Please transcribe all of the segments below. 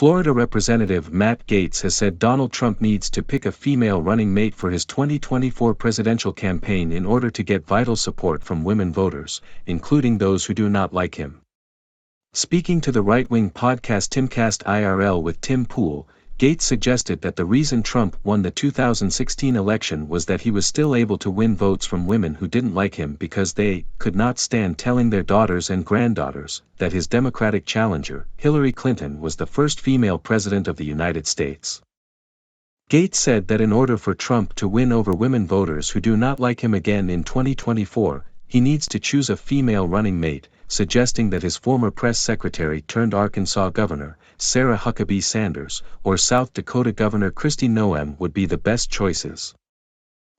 Florida Representative Matt Gaetz has said Donald Trump needs to pick a female running mate for his 2024 presidential campaign in order to get vital support from women voters, including those who do not like him. Speaking to the right-wing podcast Timcast IRL with Tim Pool, Gaetz suggested that the reason Trump won the 2016 election was that he was still able to win votes from women who didn't like him because they could not stand telling their daughters and granddaughters that his Democratic challenger, Hillary Clinton, was the first female president of the United States. Gaetz said that in order for Trump to win over women voters who do not like him again in 2024, he needs to choose a female running mate, suggesting that his former press secretary turned Arkansas governor, Sarah Huckabee Sanders, or South Dakota Governor Kristi Noem would be the best choices.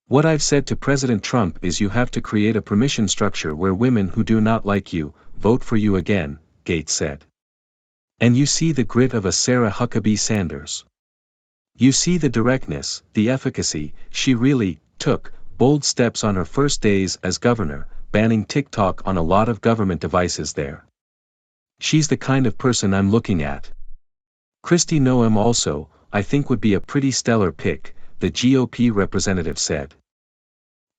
What I've said to President Trump is you have to create a permission structure where women who do not like you, vote for you again, Gaetz said. And you see the grit of a Sarah Huckabee Sanders. You see the directness, the efficacy. She really took bold steps on her first days as governor, banning TikTok on a lot of government devices there. She's the kind of person I'm looking at. Kristi Noem also, I think, would be a pretty stellar pick, the GOP representative said.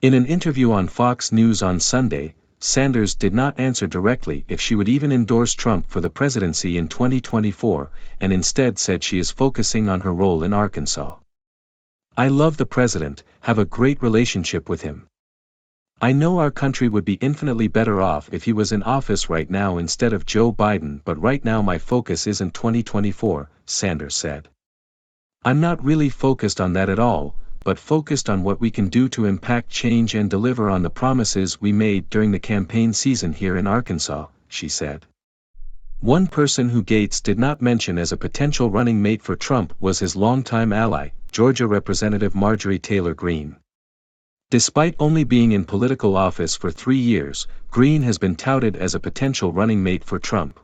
In an interview on Fox News on Sunday, Sanders did not answer directly if she would even endorse Trump for the presidency in 2024, and instead said she is focusing on her role in Arkansas. I love the president, have a great relationship with him. I know our country would be infinitely better off if he was in office right now instead of Joe Biden, but right now my focus isn't 2024, Sanders said. I'm not really focused on that at all, but focused on what we can do to impact change and deliver on the promises we made during the campaign season here in Arkansas, she said. One person who Gaetz did not mention as a potential running mate for Trump was his longtime ally, Georgia Representative Marjorie Taylor Greene. Despite only being in political office for 3 years, Greene has been touted as a potential running mate for Trump.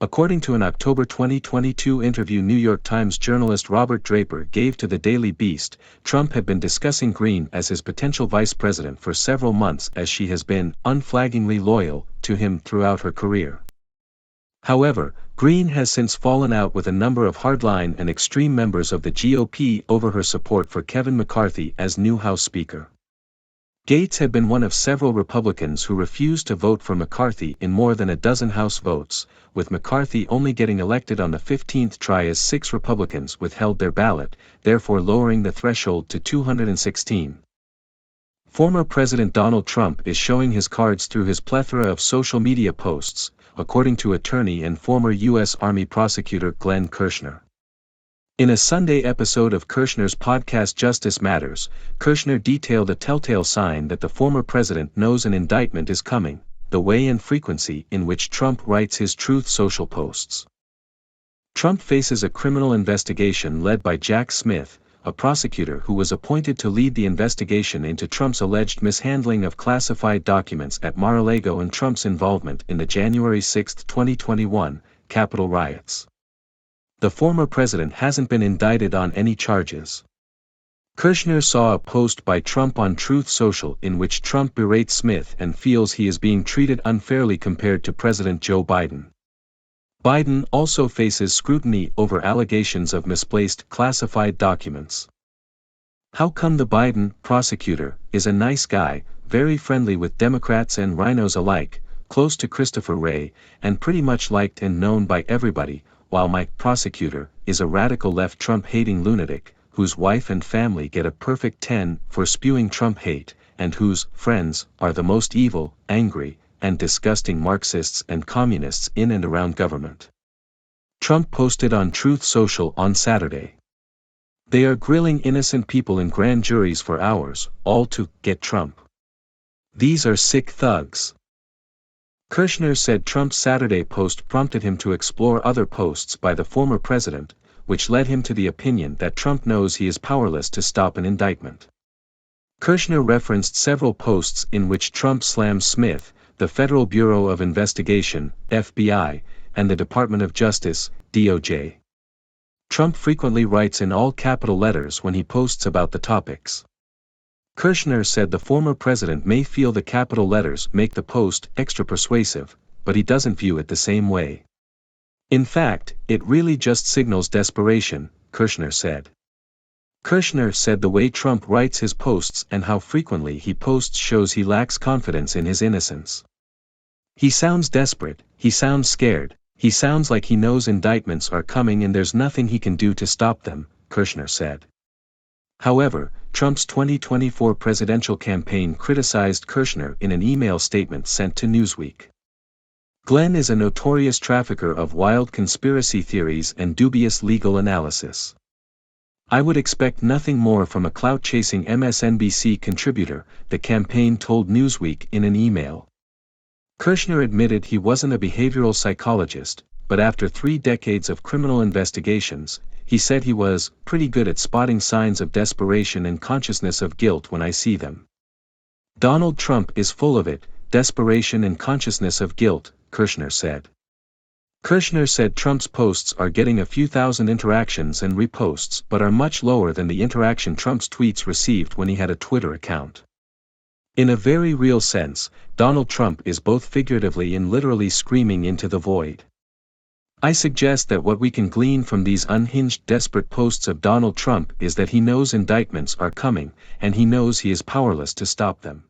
According to an October 2022 interview New York Times journalist Robert Draper gave to the Daily Beast, Trump had been discussing Greene as his potential vice president for several months as she has been unflaggingly loyal to him throughout her career. However, Greene has since fallen out with a number of hardline and extreme members of the GOP over her support for Kevin McCarthy as new House Speaker. Gaetz had been one of several Republicans who refused to vote for McCarthy in more than a dozen House votes, with McCarthy only getting elected on the 15th try as 6 Republicans withheld their ballot, therefore lowering the threshold to 216. Former President Donald Trump is showing his cards through his plethora of social media posts, according to attorney and former U.S. Army prosecutor Glenn Kirschner. In a Sunday episode of Kirschner's podcast Justice Matters, Kirschner detailed a telltale sign that the former president knows an indictment is coming: the way and frequency in which Trump writes his Truth Social posts. Trump faces a criminal investigation led by Jack Smith, a prosecutor who was appointed to lead the investigation into Trump's alleged mishandling of classified documents at Mar-a-Lago and Trump's involvement in the January 6, 2021, Capitol riots. The former president hasn't been indicted on any charges. Kirschner saw a post by Trump on Truth Social in which Trump berates Smith and feels he is being treated unfairly compared to President Joe Biden. Biden also faces scrutiny over allegations of misplaced classified documents. How come the Biden prosecutor is a nice guy, very friendly with Democrats and rhinos alike, close to Christopher Wray, and pretty much liked and known by everybody, while my prosecutor is a radical left Trump-hating lunatic, whose wife and family get a perfect 10 for spewing Trump hate, and whose friends are the most evil, angry, and disgusting Marxists and communists in and around government? Trump posted on Truth Social on Saturday. They are grilling innocent people in grand juries for hours, all to get Trump. These are sick thugs. Kirschner said Trump's Saturday post prompted him to explore other posts by the former president, which led him to the opinion that Trump knows he is powerless to stop an indictment. Kirschner referenced several posts in which Trump slams Smith, the Federal Bureau of Investigation, FBI, and the Department of Justice, DOJ. Trump frequently writes in all capital letters when he posts about the topics. Kirschner said the former president may feel the capital letters make the post extra persuasive, but he doesn't view it the same way. In fact, it really just signals desperation, Kirschner said. Kirschner said the way Trump writes his posts and how frequently he posts shows he lacks confidence in his innocence. He sounds desperate, he sounds scared, he sounds like he knows indictments are coming and there's nothing he can do to stop them, Kirschner said. However, Trump's 2024 presidential campaign criticized Kirschner in an email statement sent to Newsweek. Glenn is a notorious trafficker of wild conspiracy theories and dubious legal analysis. I would expect nothing more from a clout-chasing MSNBC contributor, the campaign told Newsweek in an email. Kirschner admitted he wasn't a behavioral psychologist, but after 3 decades of criminal investigations, he said he was pretty good at spotting signs of desperation and consciousness of guilt when I see them. Donald Trump is full of it, desperation and consciousness of guilt, Kirschner said. Kirschner said Trump's posts are getting a few thousand interactions and reposts but are much lower than the interaction Trump's tweets received when he had a Twitter account. In a very real sense, Donald Trump is both figuratively and literally screaming into the void. I suggest that what we can glean from these unhinged desperate posts of Donald Trump is that he knows indictments are coming, and he knows he is powerless to stop them.